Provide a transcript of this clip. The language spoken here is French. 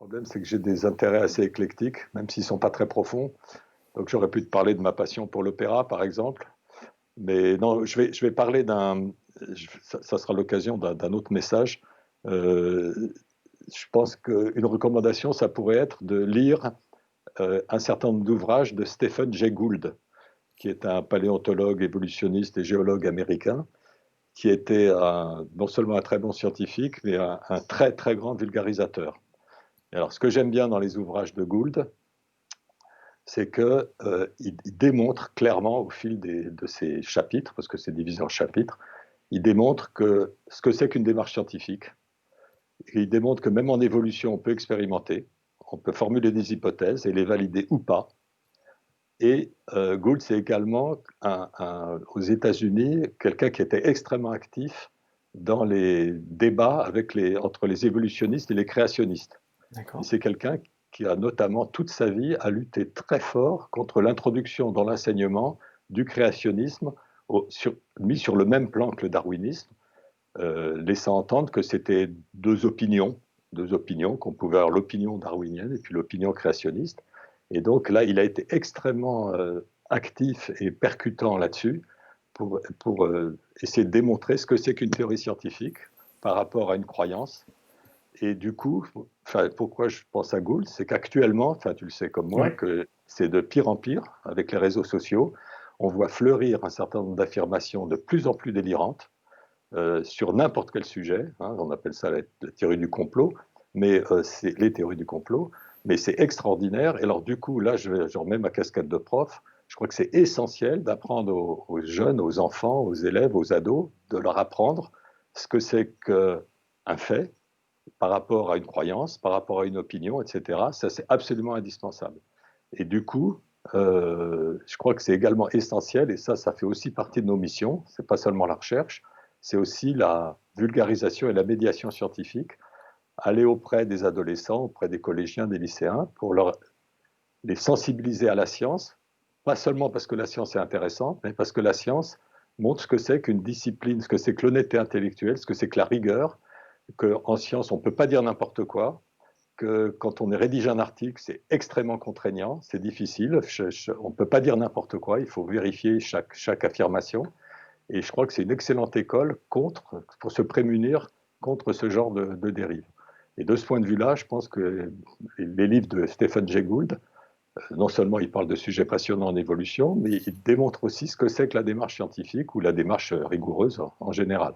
problème, c'est que j'ai des intérêts assez éclectiques, même s'ils ne sont pas très profonds. Donc j'aurais pu te parler de ma passion pour l'opéra, par exemple. Mais non, je vais parler ça sera l'occasion d'un autre message. Euh, je pense qu'une recommandation, ça pourrait être de lire un certain nombre d'ouvrages de Stephen Jay Gould, qui est un paléontologue, évolutionniste et géologue américain, qui était non seulement un très bon scientifique, mais un très très grand vulgarisateur. Et alors, ce que j'aime bien dans les ouvrages de Gould, c'est qu'il démontre clairement au fil de ces chapitres, parce que c'est divisé en chapitres, il démontre ce que c'est qu'une démarche scientifique. Et il démontre que même en évolution, on peut expérimenter, on peut formuler des hypothèses et les valider ou pas. Et Gould, c'est également aux États-Unis quelqu'un qui était extrêmement actif dans les débats entre les évolutionnistes et les créationnistes. Et D'accord. c'est quelqu'un qui a notamment toute sa vie à lutter très fort contre l'introduction dans l'enseignement du créationnisme mis sur le même plan que le darwinisme, laissant entendre que c'était deux opinions, qu'on pouvait avoir l'opinion darwinienne et puis l'opinion créationniste. Et donc là, il a été extrêmement actif et percutant là-dessus pour essayer de démontrer ce que c'est qu'une théorie scientifique par rapport à une croyance. Et du coup, pourquoi je pense à Gould, c'est qu'actuellement, tu le sais comme moi, Ouais. que c'est de pire en pire avec les réseaux sociaux. On voit fleurir un certain nombre d'affirmations de plus en plus délirantes sur n'importe quel sujet. Hein, on appelle ça la théorie du complot, mais c'est les théories du complot. Mais c'est extraordinaire. Et alors du coup, là, je remets ma casquette de prof. Je crois que c'est essentiel d'apprendre aux jeunes, aux enfants, aux élèves, aux ados, de leur apprendre ce que c'est qu'un fait par rapport à une croyance, par rapport à une opinion, etc. Ça, c'est absolument indispensable. Et du coup, je crois que c'est également essentiel, et ça fait aussi partie de nos missions, c'est pas seulement la recherche, c'est aussi la vulgarisation et la médiation scientifique, aller auprès des adolescents, auprès des collégiens, des lycéens, pour les sensibiliser à la science, pas seulement parce que la science est intéressante, mais parce que la science montre ce que c'est qu'une discipline, ce que c'est que l'honnêteté intellectuelle, ce que c'est que la rigueur, qu'en science, on ne peut pas dire n'importe quoi, que quand on rédige un article, c'est extrêmement contraignant, c'est difficile, on ne peut pas dire n'importe quoi, il faut vérifier chaque affirmation. Et je crois que c'est une excellente école pour se prémunir contre ce genre de dérive. Et de ce point de vue-là, je pense que les livres de Stephen Jay Gould, non seulement ils parlent de sujets passionnants en évolution, mais ils démontrent aussi ce que c'est que la démarche scientifique ou la démarche rigoureuse en général.